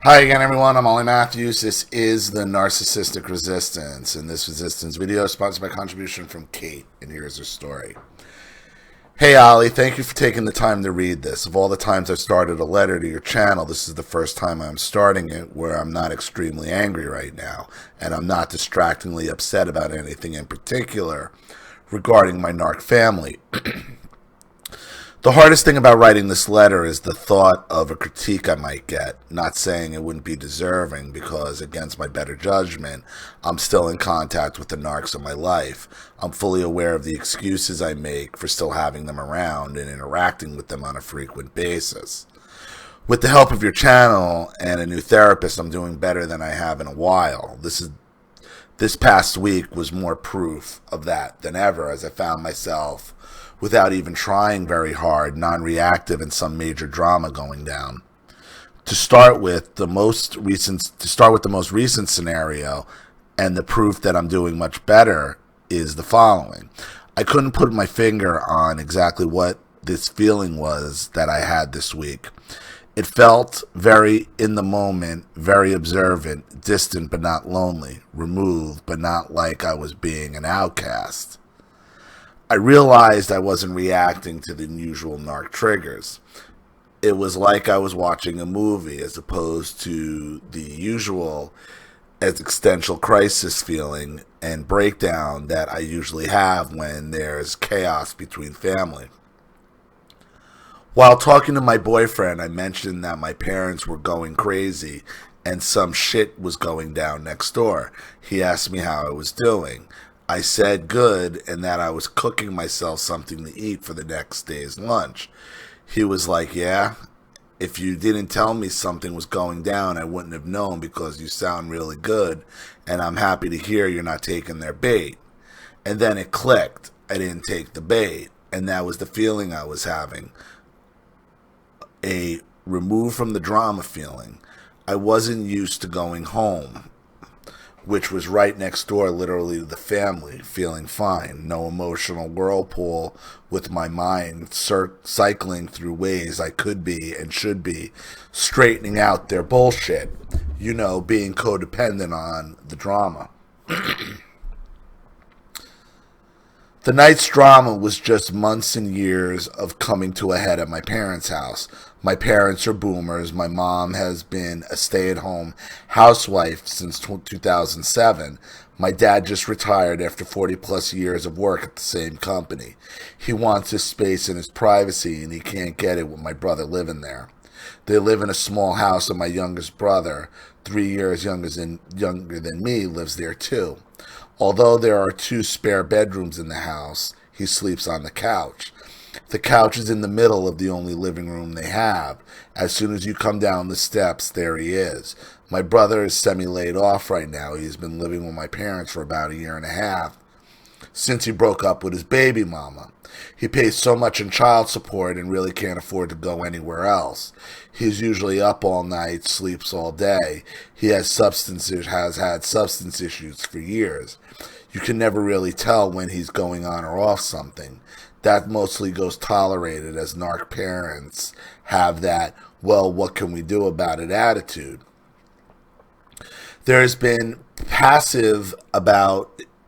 Hi again, everyone. I'm Ollie Matthews. This is the Narcissistic Resistance, and this resistance video is sponsored by contribution from Kate, and here's her story. Hey, Ollie, thank you for taking the time to read this. Of all the times I've started a letter to your channel, this is the first time I'm starting it where I'm not extremely angry right now, and I'm not distractingly upset about anything in particular regarding my narc family. The hardest thing about writing this letter is the thought of a critique I might get. Not saying it wouldn't be deserving, because against my better judgment, I'm still in contact with the narcs of my life. I'm fully aware of the excuses I make for still having them around and interacting with them on a frequent basis. With the help of your channel and a new therapist, I'm doing better than I have in a while. This past week was more proof of that than ever, as I found myself, without even trying very hard, non-reactive in some major drama going down. To start with the most recent scenario, and the proof that I'm doing much better is the following. I couldn't put my finger on exactly what this feeling was that I had this week. It felt very in the moment, very observant, distant but not lonely, removed but not like I was being an outcast. I realized I wasn't reacting to the usual narc triggers. It was like I was watching a movie as opposed to the usual existential crisis feeling and breakdown that I usually have when there's chaos between family. While talking to my boyfriend, I mentioned that my parents were going crazy and some shit was going down next door. He asked me how I was doing. I said good, and that I was cooking myself something to eat for the next day's lunch. He was like, yeah, if you didn't tell me something was going down, I wouldn't have known because you sound really good, and I'm happy to hear you're not taking their bait. And then it clicked. I didn't take the bait, and that was the feeling I was having. A remove from the drama feeling. I wasn't used to going home, which was right next door, literally to the family, feeling fine. No emotional whirlpool with my mind cycling through ways I could be and should be, straightening out their bullshit. You know, being codependent on the drama. The night's drama was just months and years of coming to a head at my parents' house. My parents are boomers. My mom has been a stay-at-home housewife since 2007. My dad just retired after 40-plus years of work at the same company. He wants his space and his privacy, and he can't get it with my brother living there. They live in a small house, and my youngest brother, 3 years younger than me, lives there too. Although there are 2 spare bedrooms in the house, he sleeps on the couch. The couch is in the middle of the only living room they have. As soon as you come down the steps, there he is. My brother is semi-laid off right now. He's been living with my parents for about a year and a half, since he broke up with his baby mama. He pays so much in child support and really can't afford to go anywhere else. He's usually up all night, sleeps all day. He has had substance issues for years. You can never really tell when he's going on or off something. That mostly goes tolerated, as narc parents have that, well, what can we do about it attitude. There has been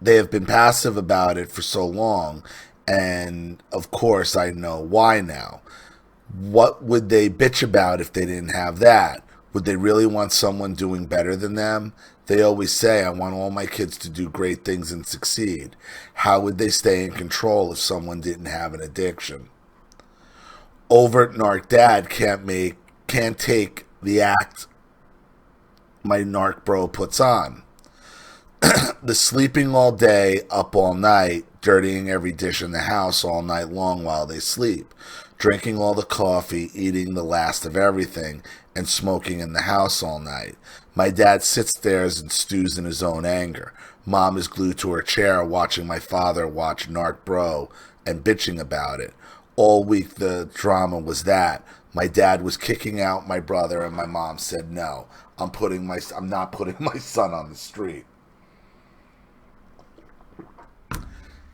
they have been passive about it for so long, and of course I know why now. What would they bitch about if they didn't have that? Would they really want someone doing better than them? They always say, I want all my kids to do great things and succeed. How would they stay in control if someone didn't have an addiction? Overt narc dad can't take the act my narc bro puts on. The sleeping all day, up all night, dirtying every dish in the house all night long while they sleep, drinking all the coffee, eating the last of everything, and smoking in the house all night. My dad sits there and stews in his own anger. Mom is glued to her chair watching my father watch Narc Bro and bitching about it. All week the drama was that. My dad was kicking out my brother, and my mom said no. I'm not putting my son on the street.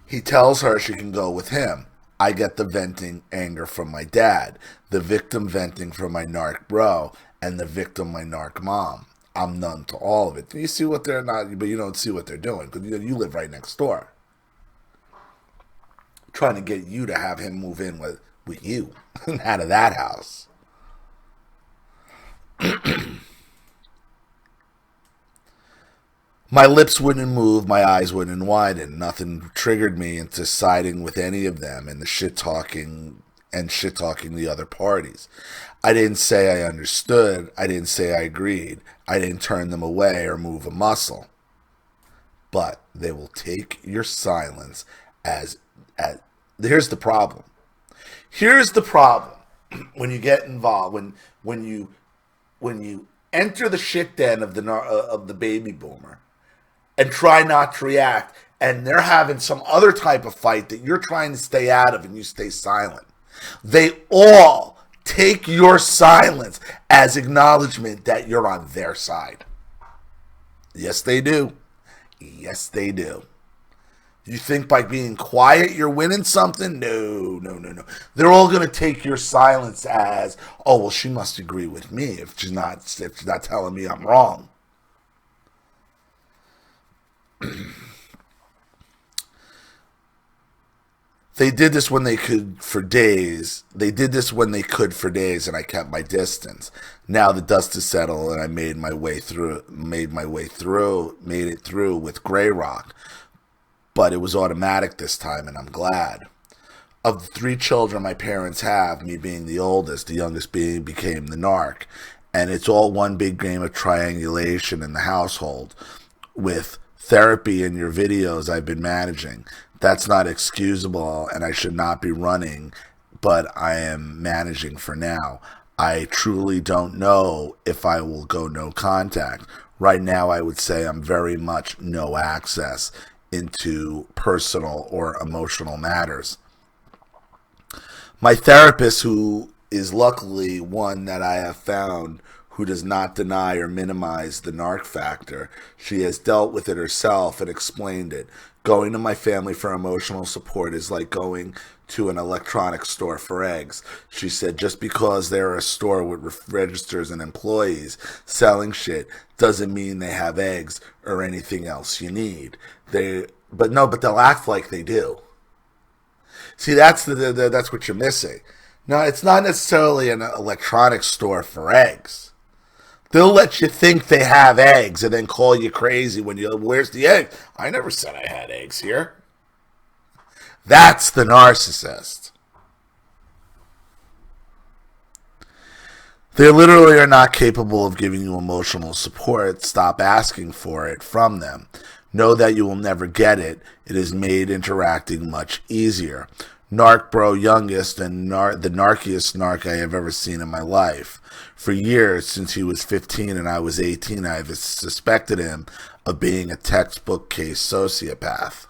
He tells her she can go with him. I get the venting anger from my dad, the victim venting from my narc bro, and the victim my narc mom. I'm numb to all of it. You see what they're not, but you don't see what they're doing because you live right next door. Trying to get you to have him move in with you out of that house. My lips wouldn't move, my eyes wouldn't widen. Nothing triggered me into siding with any of them and the shit-talking the other parties. I didn't say I understood. I didn't say I agreed. I didn't turn them away or move a muscle. But they will take your silence as here's the problem. Here's the problem when you get involved, when you enter the shit den of the baby boomer and try not to react, and they're having some other type of fight that you're trying to stay out of and you stay silent. They all take your silence as acknowledgement that you're on their side. Yes, they do. Yes, they do. You think by being quiet you're winning something? No. They're all going to take your silence as, oh, well, she must agree with me if she's not telling me I'm wrong. They did this when they could for days. And I kept my distance. Now the dust is settled and I made it through with Grey Rock. But it was automatic this time, and I'm glad. Of the 3 children my parents have, me being the oldest, the youngest became the narc. And it's all one big game of triangulation in the household with therapy in your videos I've been managing. That's not excusable, and I should not be running, but I am managing for now. I truly don't know if I will go no contact. Right now, I would say I'm very much no access into personal or emotional matters. My therapist, who is luckily one that I have found who does not deny or minimize the narc factor, she has dealt with it herself and explained it. Going to my family for emotional support is like going to an electronics store for eggs. She said, just because they're a store with registers and employees selling shit doesn't mean they have eggs or anything else you need. But they'll act like they do. See, that's what you're missing. No, it's not necessarily an electronics store for eggs. They'll let you think they have eggs and then call you crazy when where's the egg? I never said I had eggs here. That's the narcissist. They literally are not capable of giving you emotional support. Stop asking for it from them. Know that you will never get it. It has made interacting much easier. Narc bro youngest and the narkiest narc I have ever seen in my life. For years, since he was 15 and I was 18, I have suspected him of being a textbook case sociopath.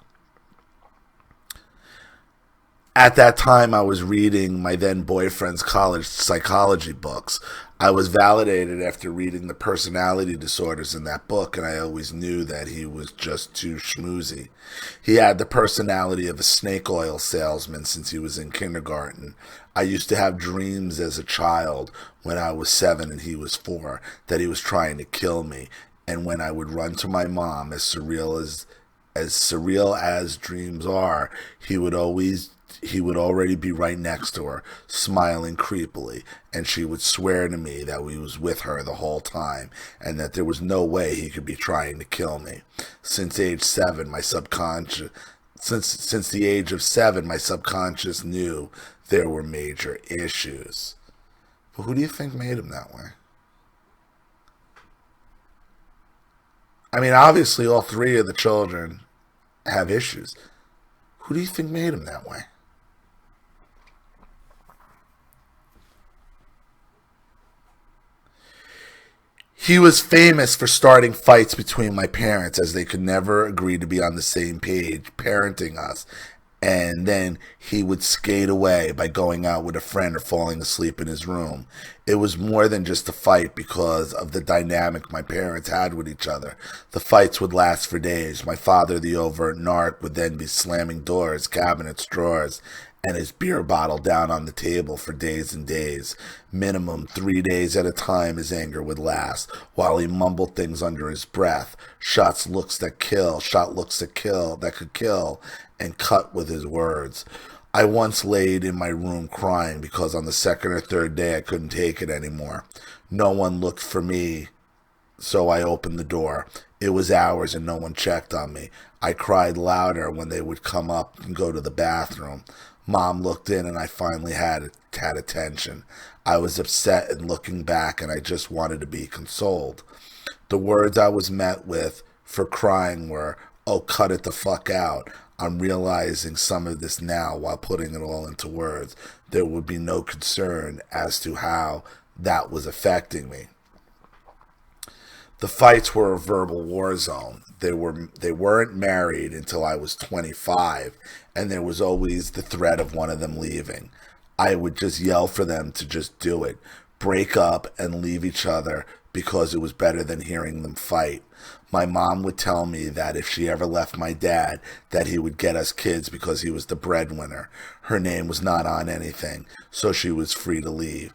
At that time, I was reading my then boyfriend's college psychology books. I was validated after reading the personality disorders in that book, and I always knew that he was just too schmoozy. He had the personality of a snake oil salesman since he was in kindergarten. I used to have dreams as a child when I was 7 and he was 4 that he was trying to kill me. And when I would run to my mom, as surreal as dreams are, he would already be right next to her, smiling creepily, and she would swear to me that he was with her the whole time, and that there was no way he could be trying to kill me. Since the age of 7, my subconscious knew there were major issues. But who do you think made him that way? I mean, obviously all 3 of the children have issues. Who do you think made him that way? He was famous for starting fights between my parents as they could never agree to be on the same page, parenting us. And then he would skate away by going out with a friend or falling asleep in his room. It was more than just a fight because of the dynamic my parents had with each other. The fights would last for days. My father, the overt narc, would then be slamming doors, cabinets, drawers, and his beer bottle down on the table for days and days. Minimum 3 days at a time his anger would last, while he mumbled things under his breath. Shot looks that could kill, and cut with his words. I once laid in my room crying because on the second or third day I couldn't take it anymore. No one looked for me, so I opened the door. It was hours and no one checked on me. I cried louder when they would come up and go to the bathroom. Mom looked in and I finally had attention. I was upset and looking back, and I just wanted to be consoled. The words I was met with for crying were, "Oh, cut it the fuck out." I'm realizing some of this now while putting it all into words. There would be no concern as to how that was affecting me. The fights were a verbal war zone. They weren't married until I was 25, and there was always the threat of one of them leaving. I would just yell for them to just do it, break up and leave each other, because it was better than hearing them fight. My mom would tell me that if she ever left my dad, that he would get us kids because he was the breadwinner. Her name was not on anything, so she was free to leave.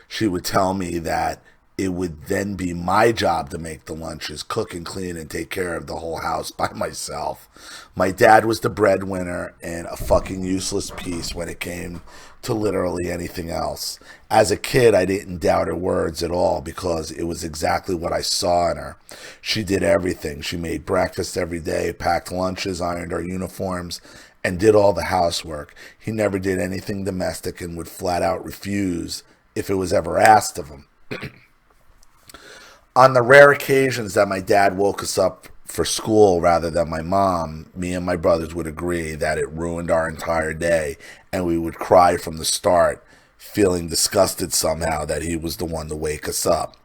She would tell me that it would then be my job to make the lunches, cook and clean, and take care of the whole house by myself. My dad was the breadwinner and a fucking useless piece when it came to literally anything else. As a kid, I didn't doubt her words at all because it was exactly what I saw in her. She did everything. She made breakfast every day, packed lunches, ironed our uniforms, and did all the housework. He never did anything domestic and would flat out refuse if it was ever asked of him. On the rare occasions that my dad woke us up for school rather than my mom, me and my brothers would agree that it ruined our entire day, and we would cry from the start, feeling disgusted somehow that he was the one to wake us up.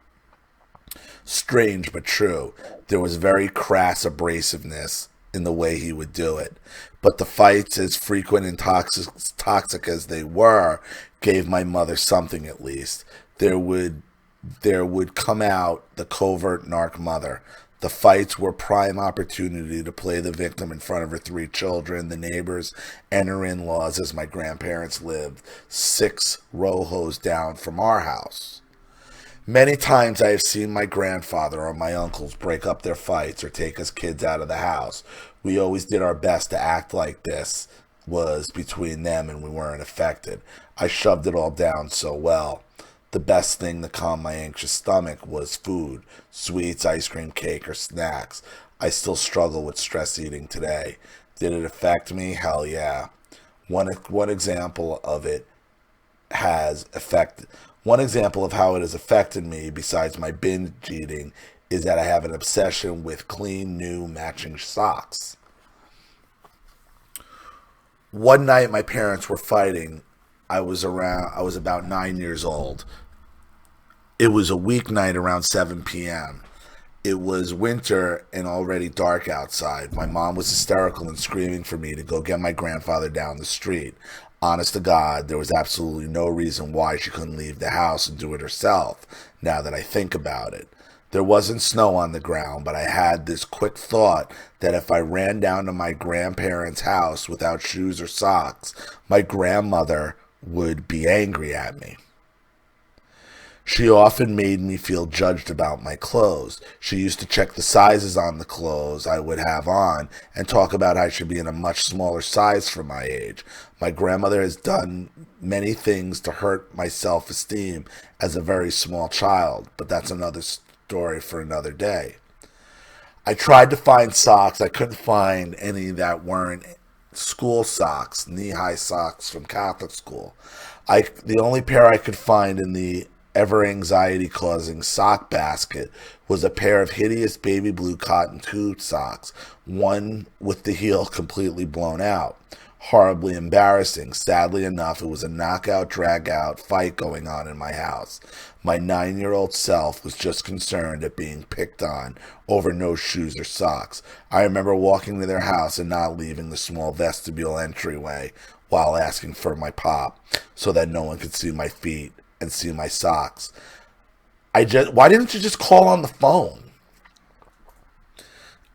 Strange but true. There was very crass abrasiveness in the way he would do it. But the fights, as frequent and toxic as they were, gave my mother something at least. There would come out the covert narc mother. The fights were prime opportunity to play the victim in front of her 3 children, the neighbors, and her in-laws, as my grandparents lived 6 rojos down from our house. Many times I have seen my grandfather or my uncles break up their fights or take us kids out of the house. We always did our best to act like this was between them and we weren't affected. I shoved it all down so well. The best thing to calm my anxious stomach was food, sweets, ice cream, cake, or snacks. I still struggle with stress eating today. Did it affect me? Hell yeah. One example of how it has affected me, besides my binge eating, is that I have an obsession with clean, new, matching socks. One night my parents were fighting. I was about 9 years old. It was a weeknight around 7 p.m. It was winter and already dark outside. My mom was hysterical and screaming for me to go get my grandfather down the street. Honest to God, there was absolutely no reason why she couldn't leave the house and do it herself, now that I think about it. There wasn't snow on the ground, but I had this quick thought that if I ran down to my grandparents' house without shoes or socks, my grandmother would be angry at me. She often made me feel judged about my clothes. She used to check the sizes on the clothes I would have on and talk about how I should be in a much smaller size for my age. My grandmother has done many things to hurt my self-esteem as a very small child, but that's another story for another day. I tried to find socks. I couldn't find any that weren't school socks, knee-high socks from Catholic school. The only pair I could find in the ever anxiety-causing sock basket was a pair of hideous baby blue cotton tube socks, one with the heel completely blown out. Horribly embarrassing. Sadly enough, it was a knockout, drag-out fight going on in my house. My 9-year-old self was just concerned at being picked on over no shoes or socks. I remember walking to their house and not leaving the small vestibule entryway while asking for my pop so that no one could see my feet and see my socks. Why didn't you just call on the phone?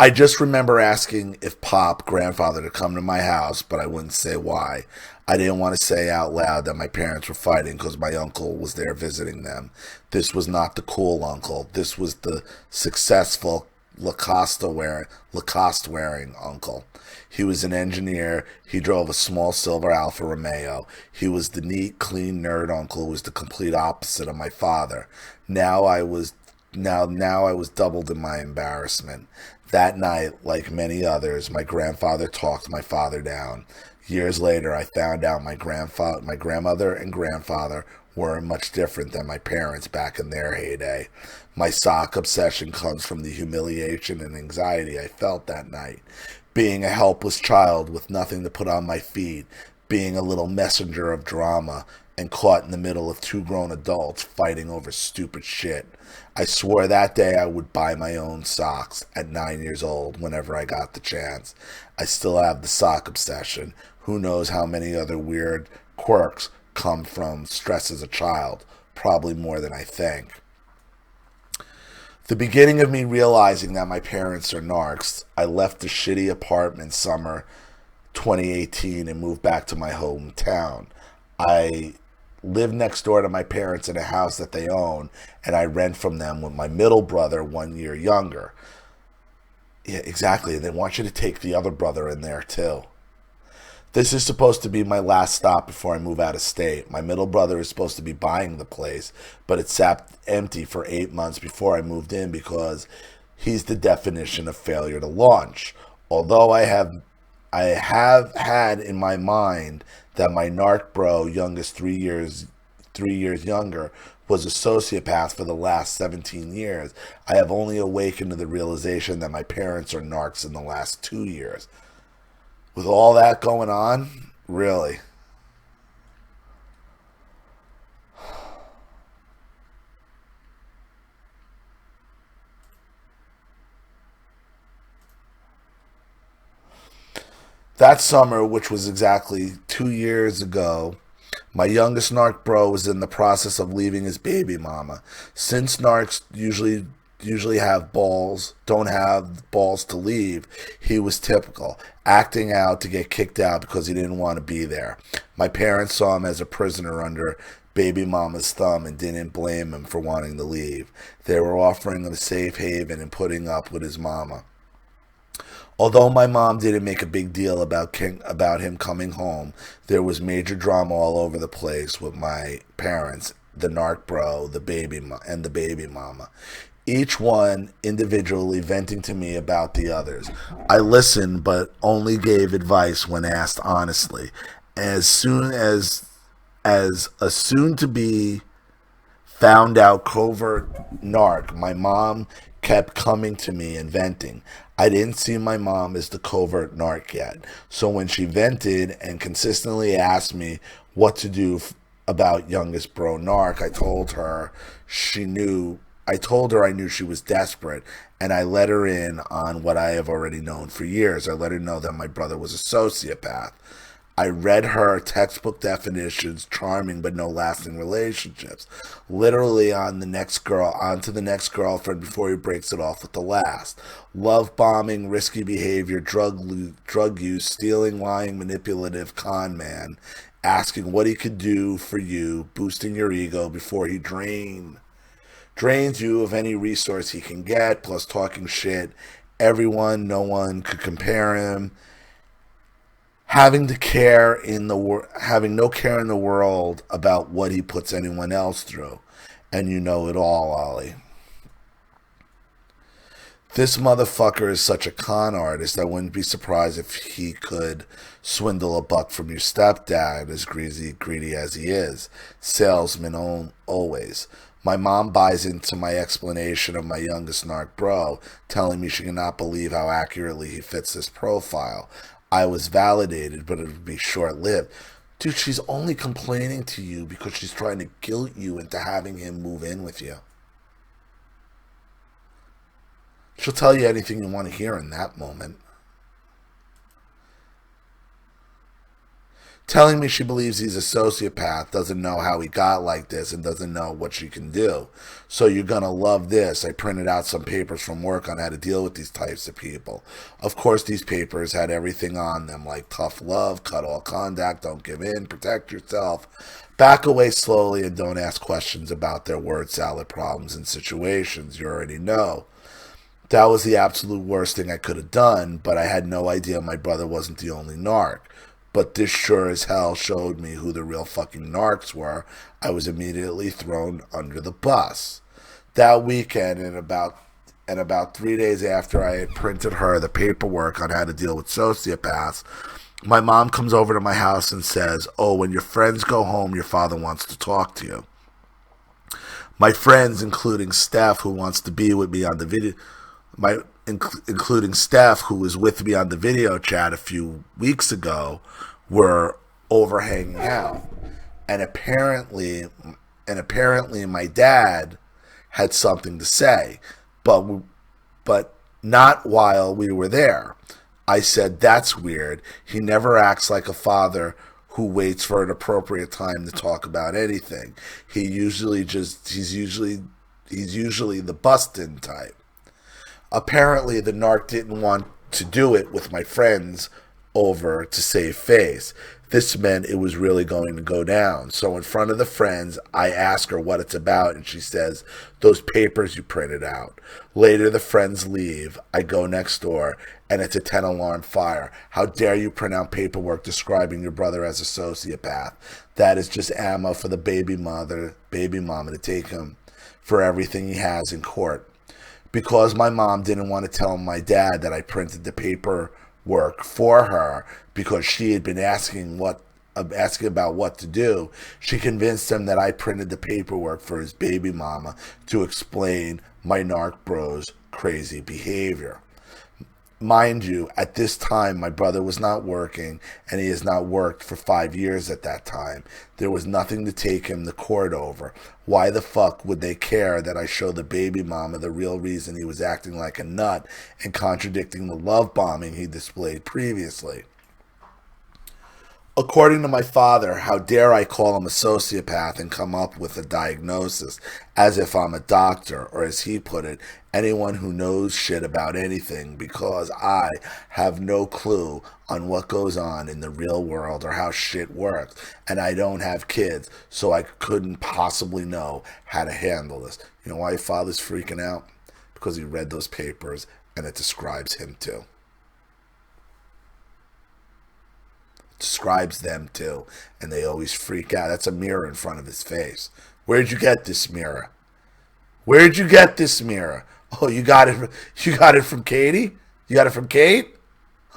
I just remember asking if Pop, grandfather, to come to my house, but I wouldn't say why. I didn't want to say out loud that my parents were fighting because my uncle was there visiting them. This was not the cool uncle. This was the successful Lacoste wearing uncle. He was an engineer. He drove a small silver Alfa Romeo. He was the neat, clean nerd uncle who was the complete opposite of my father. Now I was doubled in my embarrassment. That night, like many others, my grandfather talked my father down. Years later, I found out my grandmother and grandfather weren't much different than my parents back in their heyday. My sock obsession comes from the humiliation and anxiety I felt that night. Being a helpless child with nothing to put on my feet, being a little messenger of drama, and caught in the middle of two grown adults fighting over stupid shit. I swore that day I would buy my own socks at 9 years old whenever I got the chance. I still have the sock obsession. Who knows how many other weird quirks come from stress as a child? Probably more than I think. The beginning of me realizing that my parents are narcs, I left the shitty apartment summer 2018 and moved back to my hometown. I live next door to my parents in a house that they own, and I rent from them with my middle brother 1 year younger. Yeah, exactly. They want you to take the other brother in there too. This is supposed to be my last stop before I move out of state. My middle brother is supposed to be buying the place, but it sat empty for 8 months before I moved in because he's the definition of failure to launch. Although I have had in my mind that my narc bro, youngest 3 years younger, was a sociopath for the last 17 years. I have only awakened to the realization that my parents are narcs in the last 2 years. With all that going on, really. That summer, which was exactly 2 years ago, my youngest narc bro was in the process of leaving his baby mama. Since narcs usually don't have balls to leave, he was typical, acting out to get kicked out because he didn't want to be there. My parents saw him as a prisoner under baby mama's thumb and didn't blame him for wanting to leave. They were offering him a safe haven and putting up with his mama. Although my mom didn't make a big deal about him coming home, there was major drama all over the place with my parents, the narc bro, and the baby mama. Each one individually venting to me about the others. I listened, but only gave advice when asked honestly. As soon as a soon-to-be found out covert narc, my mom kept coming to me and venting. I didn't see my mom as the covert narc yet. So when she vented and consistently asked me what to do about youngest bro narc, I told her I knew she was desperate, and I let her in on what I have already known for years. I let her know that my brother was a sociopath. I read her textbook definitions, charming but no lasting relationships. Literally on to the next girlfriend before he breaks it off with the last. Love bombing, risky behavior, drug use, stealing, lying, manipulative con man, asking what he could do for you, boosting your ego before he drains you of any resource he can get, plus talking shit. No one could compare him. Having no care in the world about what he puts anyone else through. And you know it all, Ollie. This motherfucker is such a con artist, I wouldn't be surprised if he could swindle a buck from your stepdad, as greedy as he is. Salesman always. My mom buys into my explanation of my youngest narc bro, telling me she cannot believe how accurately he fits this profile. I was validated, but it would be short-lived. Dude, she's only complaining to you because she's trying to guilt you into having him move in with you. She'll tell you anything you want to hear in that moment. telling me she believes he's a sociopath, doesn't know how he got like this, and doesn't know what she can do. So you're going to love this. I printed out some papers from work on how to deal with these types of people. Of course, these papers had everything on them, like tough love, cut all contact, don't give in, protect yourself, back away slowly, and don't ask questions about their word salad problems and situations. You already know. That was the absolute worst thing I could have done, but I had no idea my brother wasn't the only narc. But this sure as hell showed me who the real fucking narcs were. I was immediately thrown under the bus. That weekend, and about 3 days after I had printed her the paperwork on how to deal with sociopaths, my mom comes over to my house and says, "Oh, when your friends go home, your father wants to talk to you." My friends, including Steph, who wants to be with me on the video, including Steph, who was with me on the video chat a few weeks ago, were over hanging out. And apparently my dad had something to say, but not while we were there. I said, "That's weird. He never acts like a father who waits for an appropriate time to talk about anything. He's usually the bustin' type." Apparently, the narc didn't want to do it with my friends over to save face. This meant it was really going to go down. So in front of the friends, I ask her what it's about, and she says, "Those papers you printed out." Later, the friends leave. I go next door, and it's a 10-alarm fire. "How dare you print out paperwork describing your brother as a sociopath? That is just ammo for the baby mama to take him for everything he has in court." Because my mom didn't want to tell my dad that I printed the paperwork for her because she had been asking about what to do, she convinced him that I printed the paperwork for his baby mama to explain my narc bro's crazy behavior. Mind you, at this time, my brother was not working, and he has not worked for 5 years at that time. There was nothing to take him to court over. Why the fuck would they care that I show the baby mama the real reason he was acting like a nut and contradicting the love bombing he displayed previously? According to my father, how dare I call him a sociopath and come up with a diagnosis as if I'm a doctor, or as he put it, anyone who knows shit about anything, because I have no clue on what goes on in the real world or how shit works, and I don't have kids, so I couldn't possibly know how to handle this. You know why your father's freaking out? Because he read those papers and it describes him too. Describes them too, and they always freak out. That's a mirror in front of his face. Where'd you get this mirror? Where'd you get this mirror? Oh, you got it from Katie? You got it from Kate?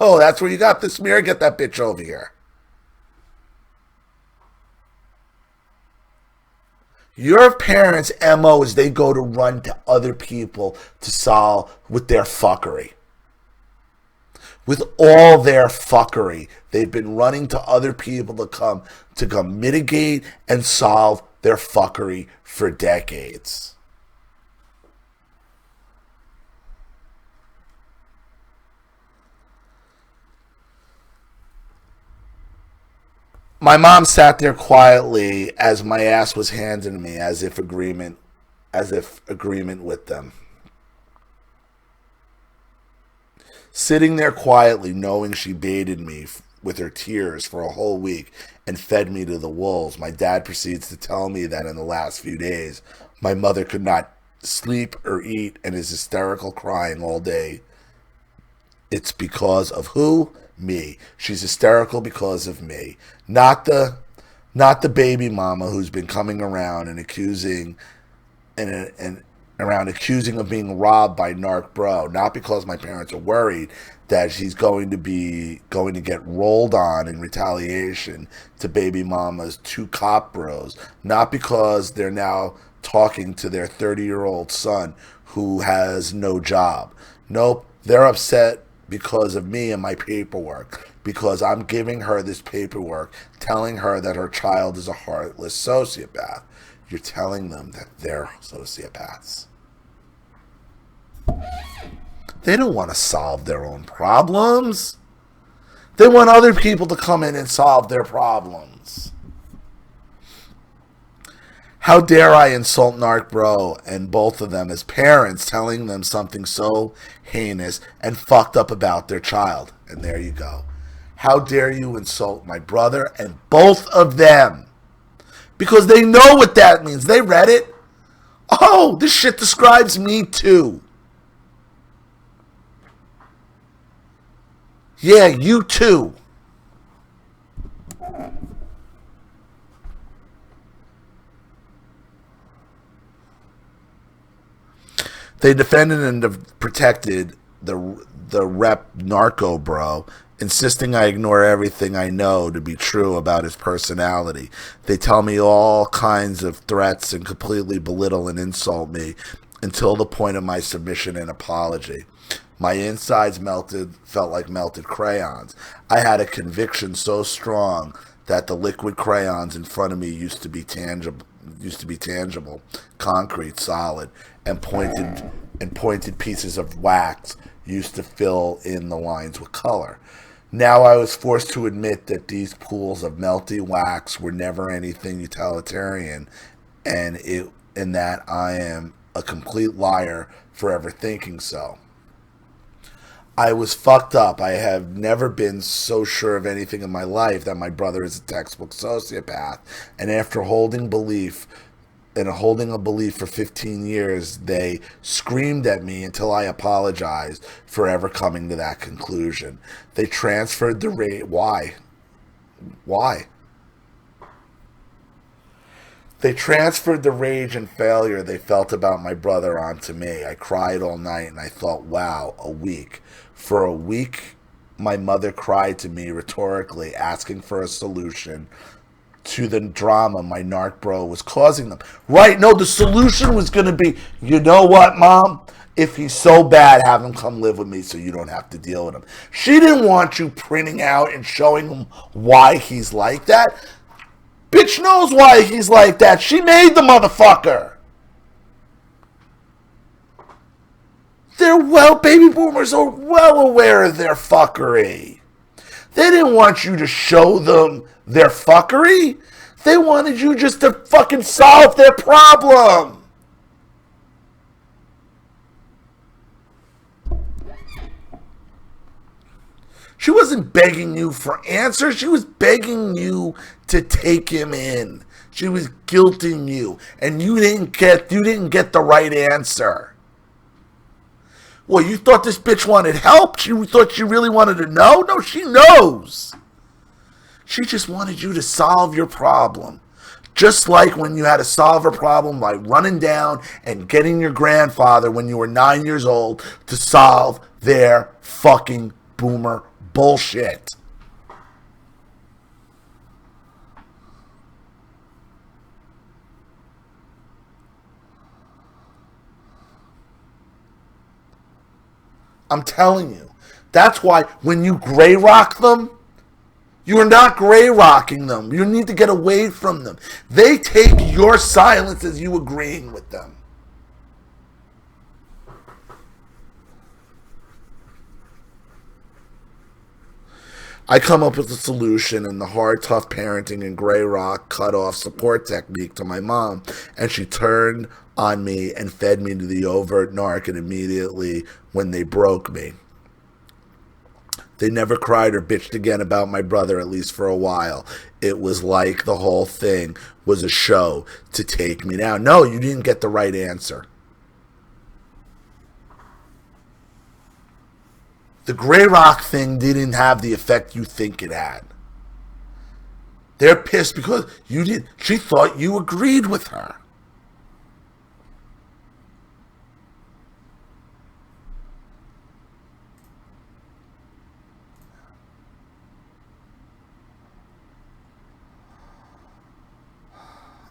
Oh, that's where you got this mirror? Get that bitch over here. Your parents' MO is they go to run to other people to solve with their fuckery. With all their fuckery, they've been running to other people to come mitigate and solve their fuckery for decades. My mom sat there quietly as my ass was handed to me, as if agreement with them. Sitting there quietly, knowing she baited me with her tears for a whole week and fed me to the wolves, my dad proceeds to tell me that in the last few days, my mother could not sleep or eat and is hysterical crying all day. It's because of who? Me. She's hysterical because of me. Not the baby mama who's been coming around and accusing of being robbed by narc bro. Not because my parents are worried that she's going to get rolled on in retaliation to baby mama's 2 cop bros. Not because they're now talking to their 30-year-old son who has no job. Nope, they're upset because of me and my paperwork. Because I'm giving her this paperwork telling her that her child is a heartless sociopath. You're telling them that they're sociopaths. They don't want to solve their own problems. They want other people to come in and solve their problems. How dare I insult Narc Bro and both of them as parents, telling them something so heinous and fucked up about their child. And there you go. How dare you insult my brother and both of them? Because they know what that means. They read it. Oh, this shit describes me too. Yeah, you too. They defended and protected the rep Narco Bro, insisting I ignore everything I know to be true about his personality. They tell me all kinds of threats and completely belittle and insult me until the point of my submission and apology. My insides felt like melted crayons. I had a conviction so strong that the liquid crayons in front of me used to be tangible, concrete, solid, and pointed pieces of wax used to fill in the lines with color. Now I was forced to admit that these pools of melty wax were never anything utilitarian, and that I am a complete liar for ever thinking so. I was fucked up. I have never been so sure of anything in my life that my brother is a textbook sociopath. And after holding a belief for 15 years, they screamed at me until I apologized for ever coming to that conclusion. They transferred the rage. Why? They transferred the rage and failure they felt about my brother onto me. I cried all night and I thought, wow, a week. For a week, my mother cried to me rhetorically, asking for a solution to the drama my Narc Bro was causing them. Right, no, the solution was going to be, you know what, Mom? If he's so bad, have him come live with me so you don't have to deal with him. She didn't want you printing out and showing him why he's like that. Bitch knows why he's like that. She made the motherfucker. Baby boomers are well aware of their fuckery. They didn't want you to show them their fuckery. They wanted you just to fucking solve their problem. She wasn't begging you for answers. She was begging you to take him in. She was guilting you, and you didn't get the right answer. Well, you thought this bitch wanted help? You thought she really wanted to know? No, she knows. She just wanted you to solve your problem. Just like when you had to solve a problem by running down and getting your grandfather when you were 9 years old to solve their fucking boomer bullshit. I'm telling you. That's why when you gray rock them, you are not gray rocking them. You need to get away from them. They take your silence as you agreeing with them. I come up with a solution in the hard, tough parenting and gray rock cut-off support technique to my mom, and she turned on me and fed me to the overt narc, and immediately when they broke me. They never cried or bitched again about my brother, at least for a while. It was like the whole thing was a show to take me down. No, you didn't get the right answer. The gray rock thing didn't have the effect you think it had. They're pissed because she thought you agreed with her.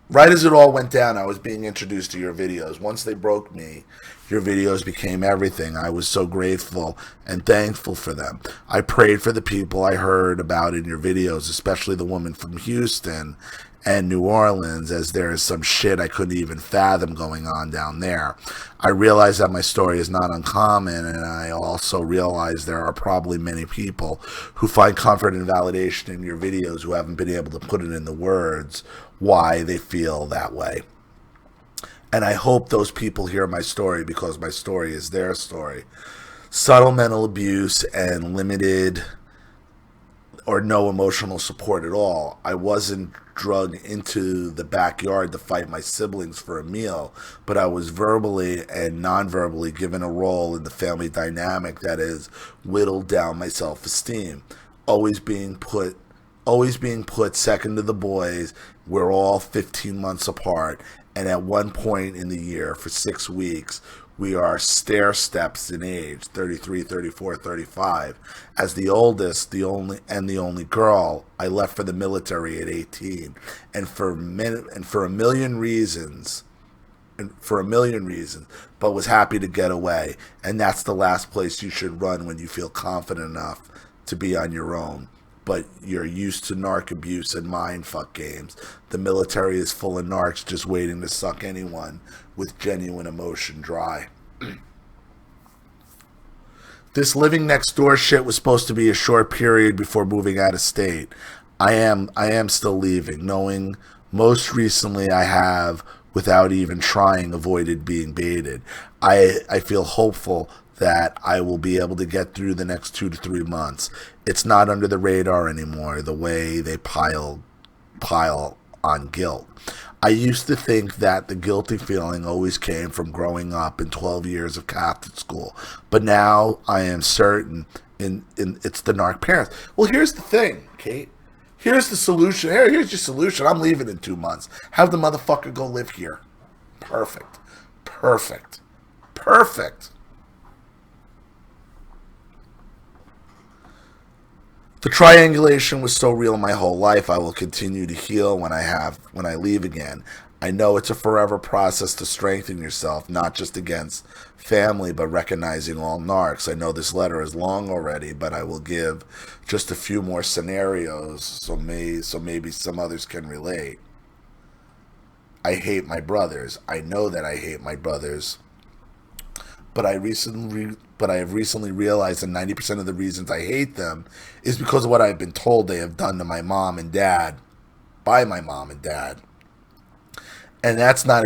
Right as it all went down, I was being introduced to your videos. Once they broke me, your videos became everything. I was so grateful and thankful for them. I prayed for the people I heard about in your videos, especially the woman from Houston, and New Orleans, as there is some shit I couldn't even fathom going on down there. I realize that my story is not uncommon, and I also realize there are probably many people who find comfort and validation in your videos who haven't been able to put it in the words why they feel that way. And I hope those people hear my story, because my story is their story. Subtle mental abuse and limited or no emotional support at all. I wasn't drugged into the backyard to fight my siblings for a meal, but I was verbally and non-verbally given a role in the family dynamic that has whittled down my self-esteem. Always being put second to the boys. We're all 15 months apart, and at one point in the year, for 6 weeks, we are stair steps in age, 33, 34, 35. As the oldest, the only girl, I left for the military at 18, and for a million reasons, but was happy to get away. And that's the last place you should run when you feel confident enough to be on your own. But you're used to narc abuse and mindfuck games. The military is full of narcs just waiting to suck anyone with genuine emotion dry. This living next door shit was supposed to be a short period before moving out of state. I am still leaving, knowing most recently I have, without even trying, avoided being baited. I feel hopeful that I will be able to get through the next 2 to 3 months. It's not under the radar anymore, the way they pile on guilt. I used to think that the guilty feeling always came from growing up in 12 years of Catholic school, but now I am certain it's the narc parents. Well, here's the thing, Kate. Here's the solution. Here's your solution. I'm leaving in 2 months. Have the motherfucker go live here. Perfect. Perfect. Perfect. The triangulation was so real my whole life. I will continue to heal when I leave again. I know it's a forever process to strengthen yourself, not just against family, but recognizing all narcs. I know this letter is long already, but I will give just a few more scenarios so maybe some others can relate. I hate my brothers. I know that I hate my brothers. But I have recently realized that 90% of the reasons I hate them is because of what I've been told they have done to my mom and dad, by my mom and dad. And that's not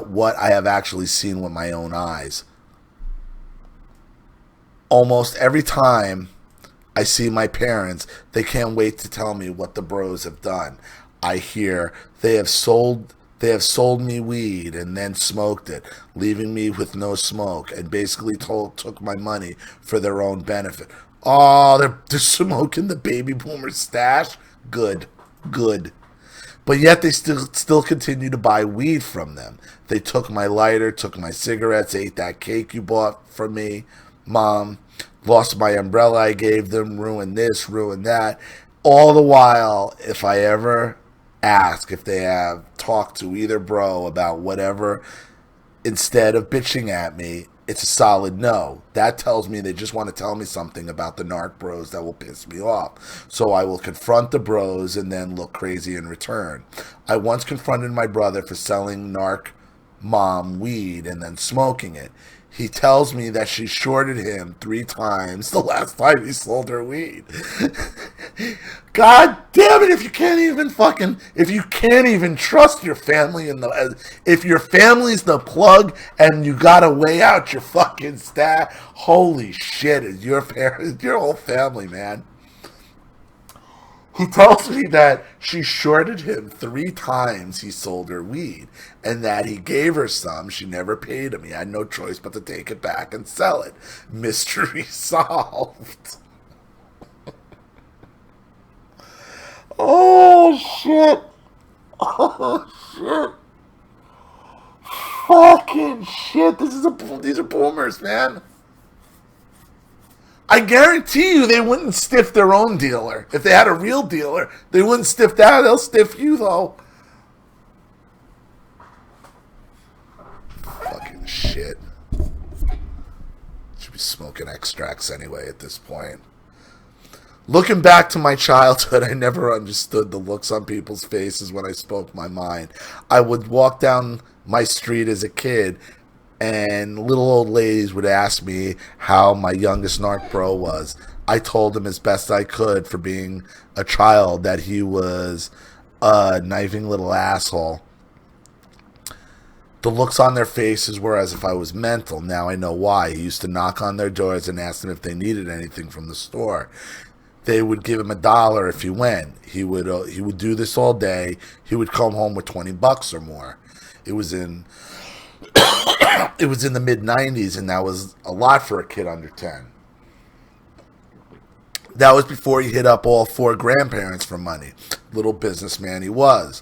what I have actually seen with my own eyes. Almost every time I see my parents, they can't wait to tell me what the bros have done. I hear they have sold me weed and then smoked it, leaving me with no smoke, and basically took my money for their own benefit. Oh, they're smoking the baby boomer stash? Good. But yet they still continue to buy weed from them. They took my lighter, took my cigarettes, ate that cake you bought for me, Mom, lost my umbrella I gave them, ruined this, ruined that. All the while, if I ever ask if they have talked to either bro about whatever, instead of bitching at me, it's a solid no. That tells me they just want to tell me something about the narc bros that will piss me off. So I will confront the bros and then look crazy in return. I once confronted my brother for selling narc mom weed and then smoking it. He tells me that she shorted him 3 times the last time he sold her weed. God damn it, if you can't even trust your family, if your family's the plug and you gotta weigh out your fucking stat, holy shit, it's your whole family, man. He tells me that she shorted him 3 times he sold her weed, and that he gave her some. She never paid him. He had no choice but to take it back and sell it. Mystery solved. Oh, shit. Oh, shit. Fucking shit. These are boomers, man. I guarantee you they wouldn't stiff their own dealer. If they had a real dealer, they wouldn't stiff that. They'll stiff you, though. Fucking shit. Should be smoking extracts anyway at this point. Looking back to my childhood, I never understood the looks on people's faces when I spoke my mind. I would walk down my street as a kid, and little old ladies would ask me how my youngest narc bro was. I told him as best I could for being a child that he was a knifing little asshole. The looks on their faces were as if I was mental. Now I know why. He used to knock on their doors and ask them if they needed anything from the store. They would give him $1 if he went. He would do this all day. He would come home with $20 or more. It was in the mid-90s, and that was a lot for a kid under 10. That was before he hit up all 4 grandparents for money. Little businessman he was.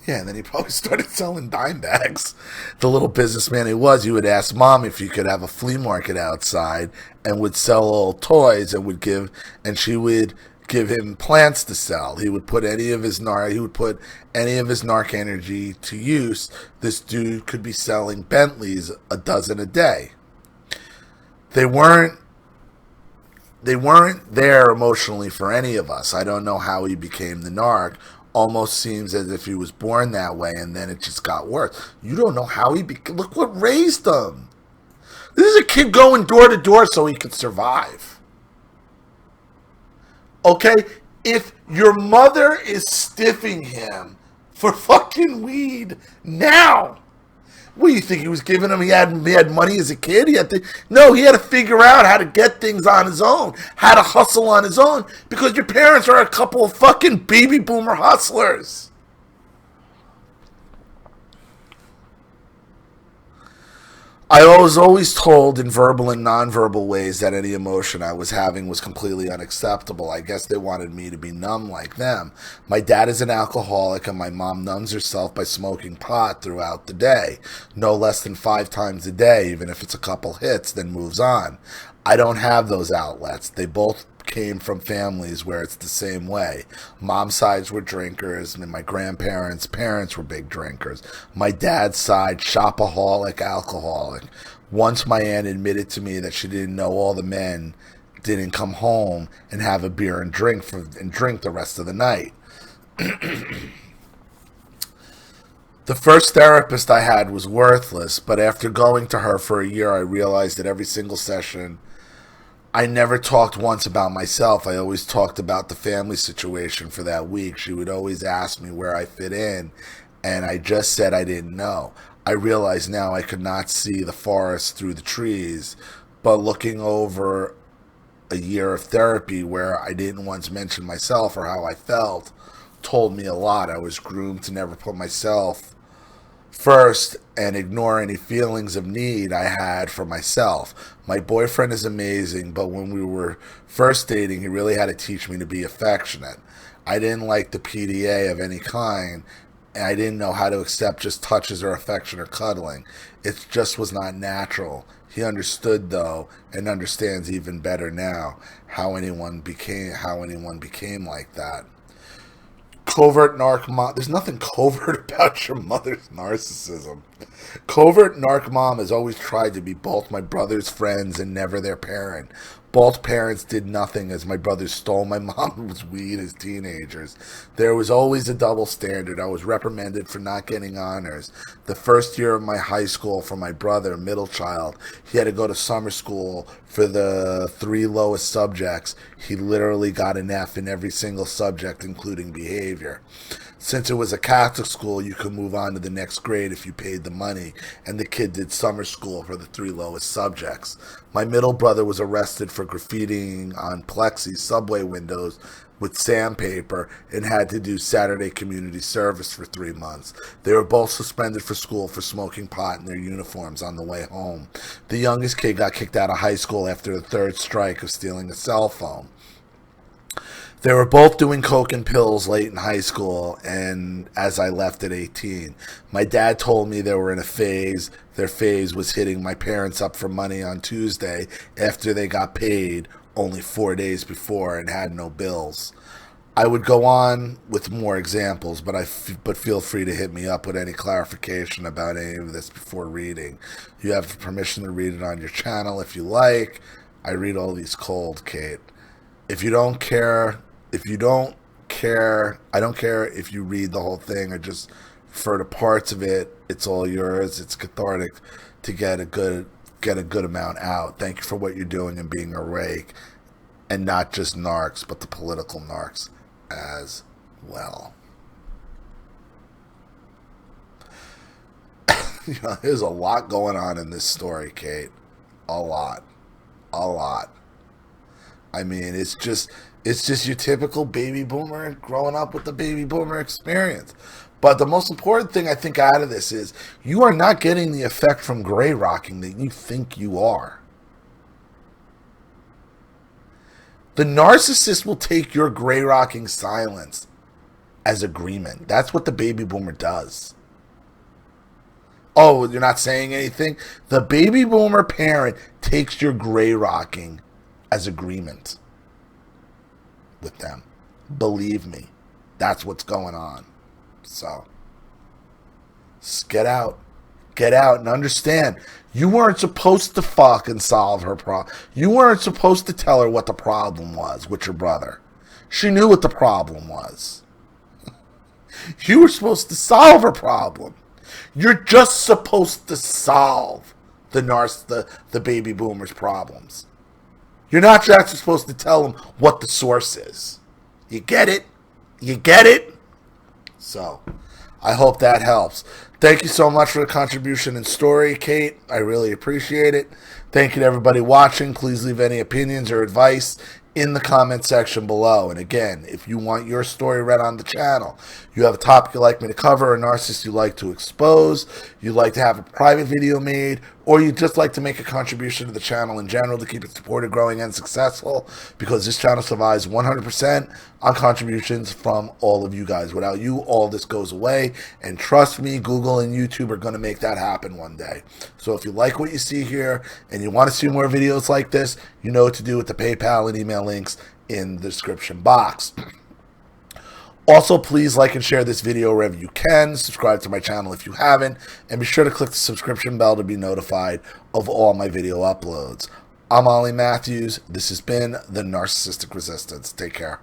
Yeah, and then he probably started selling dime bags. The little businessman he was, he would ask Mom if he could have a flea market outside and would sell old toys and she would give him plants to sell. He would put any of his narc energy to use. This dude could be selling Bentleys a dozen a day. They weren't there emotionally for any of us. I don't know how he became the narc. Almost seems as if he was born that way, and then it just got worse. You don't know how look what raised him. This is a kid going door to door so he could survive. Okay? If your mother is stiffing him for fucking weed now, what do you think he was giving him? He had money as a kid? He had to figure out how to get things on his own, how to hustle on his own, because your parents are a couple of fucking baby boomer hustlers. I was always told in verbal and nonverbal ways that any emotion I was having was completely unacceptable. I guess they wanted me to be numb like them. My dad is an alcoholic, and my mom numbs herself by smoking pot throughout the day. No less than 5 times a day, even if it's a couple hits, then moves on. I don't have those outlets. They both came from families where it's the same way. Mom's sides were drinkers, and my grandparents' parents were big drinkers. My dad's side, shopaholic, alcoholic. Once my aunt admitted to me that she didn't know all the men didn't come home and have a beer and drink the rest of the night. The first therapist I had was worthless, but after going to her for a year, I realized that every single session I never talked once about myself. I always talked about the family situation for that week. She would always ask me where I fit in, and I just said I didn't know. I realize now I could not see the forest through the trees, but looking over a year of therapy where I didn't once mention myself or how I felt told me a lot. I was groomed to never put myself first and ignore any feelings of need I had for myself. My boyfriend is amazing, but when we were first dating, he really had to teach me to be affectionate. I didn't like the PDA of any kind, and I didn't know how to accept just touches or affection or cuddling. It just was not natural. He understood, though, and understands even better now how anyone became like that. Covert narc mom. There's nothing covert about your mother's narcissism. Covert narc mom has always tried to be both my brother's friends and never their parent. Both parents did nothing as my brother stole my mom's weed as teenagers. There was always a double standard. I was reprimanded for not getting honors. The first year of my high school for my brother, middle child, he had to go to summer school for the 3 lowest subjects. He literally got an F in every single subject, including behavior. Since it was a Catholic school, you could move on to the next grade if you paid the money, and the kid did summer school for the 3 lowest subjects. My middle brother was arrested for graffitiing on plexi subway windows with sandpaper and had to do Saturday community service for 3 months. They were both suspended for school for smoking pot in their uniforms on the way home. The youngest kid got kicked out of high school after the 3rd strike of stealing a cell phone. They were both doing coke and pills late in high school, and as I left at 18. My dad told me they were in a phase. Their phase was hitting my parents up for money on Tuesday after they got paid only 4 days before and had no bills. I would go on with more examples, but feel free to hit me up with any clarification about any of this before reading. You have permission to read it on your channel if you like. I read all these cold, Kate. If you don't care, I don't care if you read the whole thing or just refer to parts of it. It's all yours. It's cathartic to get a good amount out. Thank you for what you're doing and being a rake, and not just narcs, but the political narcs as well. There's a lot going on in this story, Kate. A lot. I mean, it's just your typical baby boomer growing up with the baby boomer experience. But the most important thing I think out of this is you are not getting the effect from gray rocking that you think you are. The narcissist will take your gray rocking silence as agreement. That's what the baby boomer does. Oh, you're not saying anything? The baby boomer parent takes your gray rocking as agreement with them. Believe me, that's what's going on. So, just get out and understand. You weren't supposed to fucking solve her problem. You weren't supposed to tell her what the problem was with your brother. She knew what the problem was. You were supposed to solve her problem. You're just supposed to solve the baby boomer's problems. You're not actually supposed to tell them what the source is. You get it? So, I hope that helps. Thank you so much for the contribution and story, Kate. I really appreciate it. Thank you to everybody watching. Please leave any opinions or advice in the comment section below. And again, if you want your story read on the channel, you have a topic you'd like me to cover, a narcissist you'd like to expose, you'd like to have a private video made, or you'd just like to make a contribution to the channel in general to keep it supported, growing, and successful, because this channel survives 100% on contributions from all of you guys. Without you, all this goes away, and trust me, Google and YouTube are going to make that happen one day. So if you like what you see here and you want to see more videos like this, you know what to do with the PayPal and email links in the description box. Also, please like and share this video wherever you can. Subscribe to my channel if you haven't. And be sure to click the subscription bell to be notified of all my video uploads. I'm Ollie Matthews. This has been the Narcissistic Resistance. Take care.